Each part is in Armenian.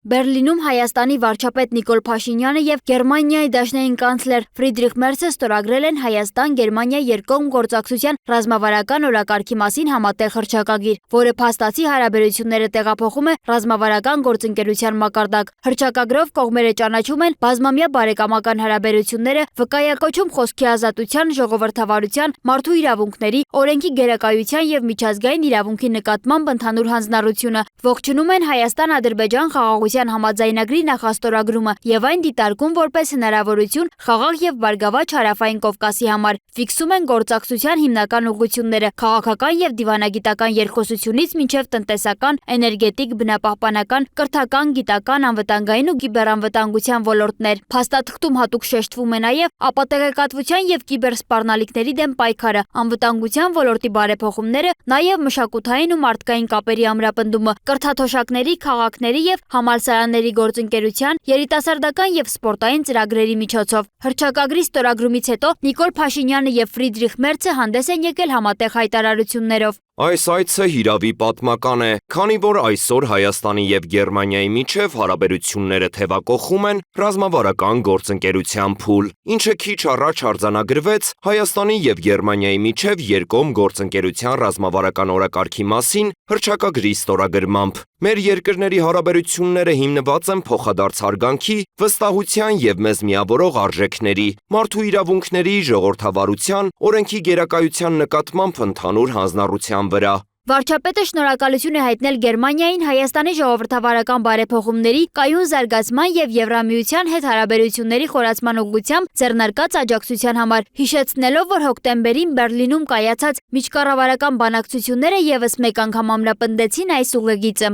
Բերլինում Հայաստանի վարչապետ Նիկոլ Փաշինյանը եւ Գերմանիայի դաշնային կանցլեր Ֆրիդրիխ Մերցը ստորագրել են Հայաստան-Գերմանիա երկկողմ գործակցության ռազմավարական օրակարգի մասին համատեղ հռչակագիր, որը փաստացի հարաբերությունները տեղափոխում է ռազմավարական գործընկերության մակարդակ։ Հռչակագրով կողմերը ճանաչում են բազմամյա բարեկամական հարաբերությունները, վկայակոչում խոսքի ազատության, ժողովրդավարության, մարդու իրավունքների, օրենքի գերակայության եւ միջազգային իրավունքի նկատմամբ ընդհանուր հանձնառությունը, ողջունում են Հայաստան-Ադրբեջան խաղաղության համաձայնագրի նախաստորագրումը եւ այն դիտարկում որպես հնարավորություն խաղաղ եւ բարգավաճ հարավային Կովկասի համար, ֆիքսում են գործակցության հիմնական ուղղությունները քաղաքական եւ դիվանագիտական երկխոսությունից մինչեւ տնտեսական, էներգետիկ, բնապահպանական, կրթական, գիտական, անվտանգային ու կիբերանվտանգության ոլորտներ։ Փաստաթղթում հատուկ շեշտվում է նաեւ ապատեղեկատվության եւ կիբերսպառնալիքների դեմ պայքարը, անվտանգության ոլորտի բարեփոխումները, նաեւ մշակութային ու մարդկային կապերի ամրապնդումը, կրթաթոշակների, քաղաքների եւ համալսարանների գործընկերության, երիտասարդական եւ սպորտային ծրագրերի միջոցով։ Հռչակագրի ստորագրումից հետո Նիկոլ Փաշինյանը եւ Ֆրիդրիխ Մերցը հանդես են եկել համատեղ հայտարարություններով։ Այս այցը հիրավի պատմական է, քանի որ այսօր Հայաստանի եւ Գերմանիայի միջև հարաբերությունները թևակոխում են ռազմավարական գործընկերության փուլ, ինչը քիչ առաջ արձանագրվեց Հայաստանի եւ Գերմանիայի միջև երկկողմ գործընկերության ռազմավարական օրակարգի մասին հռչակագրի ստորագրմամբ։ Մեր երկրների հարաբերությունները հիմնված են փոխադարձ հարգանքի, վստահության եւ մեզ միավորող արժեքների, մարդու իրավունքների, ժողովրդավարության, օրենքի գերակայության նկատմամբ ընդհանուր հանձնառության վրա։ Վարչապետը շնորհակալություն է հայտնել Գերմանիային Հայաստանի ժողովրդավարական բարեփոխումների, կայուն զարգացման եւ Եվրամիության հետ հարաբերությունների խորացման ուղղությամբ ձեռնարկած աջակցության համար, հիշեցնելով, որ հոկտեմբերին Բերլինում կայացած միջկառավարական բանակցությունները եւս մեկ անգամ ամրապնդեցին այս ուղեգիծը։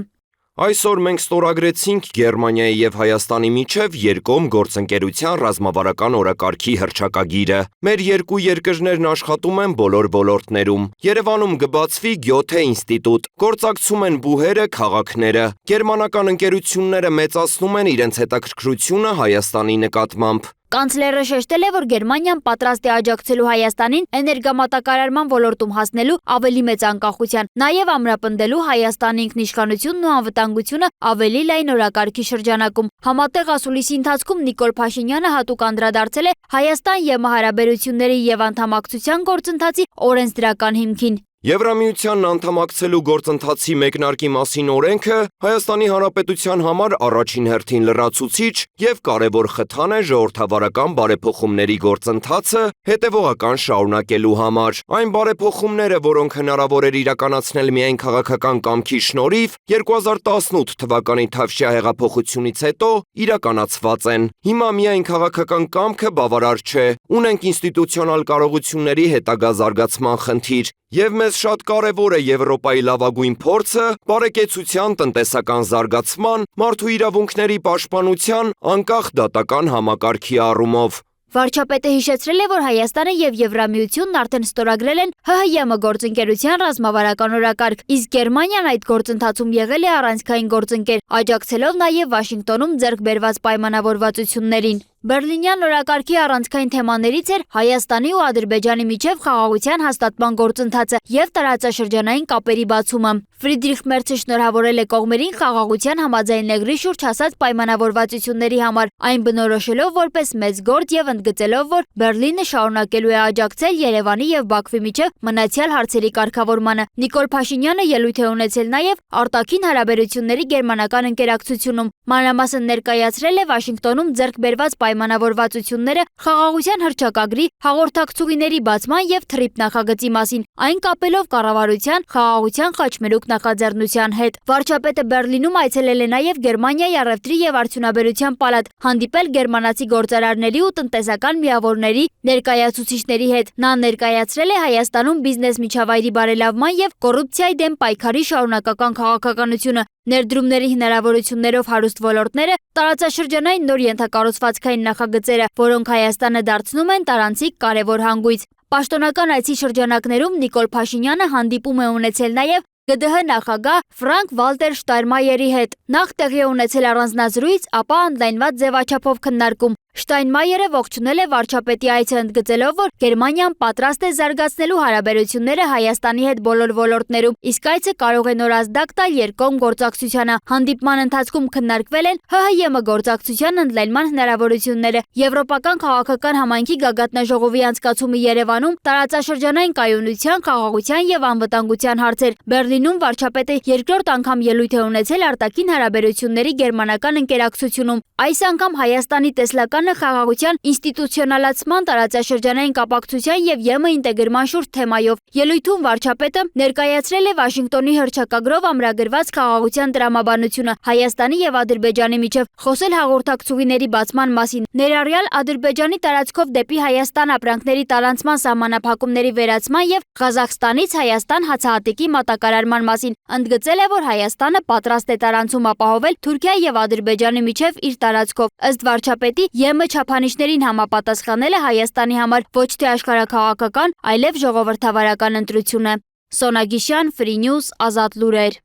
Այսօր մենք ստորագրեցինք Գերմանիայի եւ Հայաստանի միջև երկկողմ գործընկերության ռազմավարական օրակարգի հռչակագիրը։ Մեր երկու երկրներն աշխատում են բոլոր ոլորտներում։ Երևանում կբացվի Գյոթե ինստիտուտ, գործակցում են բուհերը, քաղաքները։ Գերմանական ընկերությունները մեծացնում են իրենց հետաքրքրությունը Հայաստանի նկատմամբ։ Կանցլերը շեշտել է, որ Գերմանիան պատրաստ է աջակցելու Հայաստանին էներգամատակարարման ոլորտում հասնելու ավելի մեծ անկախության, նաև ամրապնդելու Հայաստանի ինքնիշխանությունն ու անվտանգությունը ավելի լայն օրակարգի շրջանակում։ Համատեղ ասուլիսի ընթացքում Նիկոլ Փաշինյանը հատուկ անդրադարձել է Հայաստան-ԵՄ հարաբերությունների եւ անդամակցության գործընթացի օրենսդրական հիմքին։ Եվրամիությանն անդամակցելու գործընթացի մեկնարկի մասին օրենքը Հայաստանի Հանրապետության համար առաջին հերթին լրացուցիչ եւ կարեւոր խթան է ժողովրդավարական բարեփոխումների գործընթացը հետեւողական շարունակելու համար։ Այն բարեփոխումները, որոնք հնարավոր էր իրականացնել միայն քաղաքական կամքի շնորհիվ 2018 թվականի Թավշյա հեղափոխությունից հետո իրականացված են։ Հիմա միայն քաղաքական կամքը բավարար չէ, ունենք ինստիտուցիոնալ կարողությունների հետագա զարգացման խնդիր։ Եվ մեզ շատ կարևոր է Եվրոպայի լավագույն փորձը բարեկեցության, տնտեսական զարգացման, մարդու իրավունքների պաշտպանության, անկախ դատական համակարգի առումով։ Վարչապետը հիշեցրել է, որ Հայաստանը եւ Եվրամիությունն արդեն ստորագրել են ՀՀ գործընկերության ռազմավարական օրակարգ, իսկ Գերմանիան այդ գործընթացում եղել է առանցքային գործընկեր, աջակցելով նաեւ Վաշինգտոնում ձեռք բերված պայմանավորվածություններին։ Բերլինյան օրակարգի առանցքային թեմաներից էր Հայաստանի ու Ադրբեջանի միջև խաղաղության հաստատման գործընթացը եւ տարածաշրջանային կապերի բացումը։ Ֆրիդրիխ Մերցը շնորհավորել է կողմերին խաղաղության համաձայնագրի շուրջ հասած պայմանավորվածությունների համար, այն բնորոշելով որպես մեծ գործ եւ ընդգծելով, որ Բերլինը շարունակելու է աջակցել Երևանի եւ Բաքվի միջև մնացյալ հարցերի կարգավորմանը։ Նիկոլ Փաշինյանը ելույթ է ունեցել նաեւ արտաքին հարաբերությունների գերմանական ընկերակցությունում, մանրամասն ներկայացրել է Վաշինգտոնում ձեռք բերված պայմանավորվածությունները խաղաղության հռչակագրի, հաղորդակցուղիների բացման եւ թրիփ նախագծի մասին, այն կապելով կառավարության խաղաղության խաչմերուկ նախաձեռնության հետ։ Վարչապետը Բերլինում այցելել է նաեւ Գերմանիայի առևտրի եւ արդյունաբերության պալատ, հանդիպել գերմանացի գործարարների ու տնտեսական միավորների ներկայացուցիչների հետ։ Նա ներկայացրել է Հայաստանում բիզնես միջավայրի բարելավման եւ կոռուպցիայի դեմ պայքարի շարունակական քաղաքականությունը, ներդրումների հնարավորություններով հարուստ ոլորտները, տարածաշրջանային նոր ենթակառուցվածքային նախագծերը, որոնք Հայաստանը դարձնում են տարանցիկ կարևոր հանգույց։ Պաշտոնական այցի շրջանակներում Նիկոլ Փաշինյանը հանդիպում է ունեցել նաև ԳԴՀ նախագահ Ֆրանկ Վալտեր Շտայնմայերի հետ։ Նախ տեղի է ունեցել առանձնազրույց, ապա ընդլայնված ձևաչափով քննարկում։ Շտայնմայերը ողջունել է վարչապետի այցը, ընդգծելով, որ Գերմանիան պատրաստ է զարգացնելու հարաբերությունները Հայաստանի հետ բոլոր ոլորտներում, իսկ այցը կարող է նոր ազդակ տալ երկկողմ գործակցությանը։ Հանդիպման ընթացքում քննարկվել են ՀՀԵՄ գործակցության ընդլայնման հնարավորությունները, Եվրոպական քաղաքական համայնքի գագաթնաժողովի անցկացումը Երևանում, տարածաշրջանային կայունության, խաղաղության եւ անվտանգության հարցեր։ Բեռլինում վարչապետը երկրորդ անգամ ելույթ է ունեցել արտաքին հարաբերությունների գերմանական ընկերակցությունում։ Այս անգամ Հայաստանի տեսլականը խաղաղության ինստիտուցիոնալացման, տարածաշրջանային կապակցության եւ ԵՄ ինտեգրման շուրջ թեմայով։ Ելույթում վարչապետը ներկայացրել է Վաշինգտոնի հռչակագրով ամրագրված խաղաղության տրամաբանությունը Հայաստանի եւ Ադրբեջանի միջև, խոսել հաղորդակցուհիների բացման մասին, ներառյալ Ադրբեջանի տարածքով դեպի Հայաստան ապրանքների տարանցման սահմանափակումների վերացման եւ Ղազախստանից Հայաստան հացահատիկի մատակարարման մասին, ընդգծել է, որ Հայաստանը պատրաստ է տարանցում ապահովել Թուրքիա եւ Ադրբեջանի միջև իր տարածքով։ Ըստ վարչապետի, ԵՄ չափանիշներին համապատասխանել է Հայաստանի համար ոչ թե աշխարհաքաղաքական, այլև ժողովրդավարական ընտրություն է։ Սոնա Գիշյան, Free News, Ազատ լուրեր։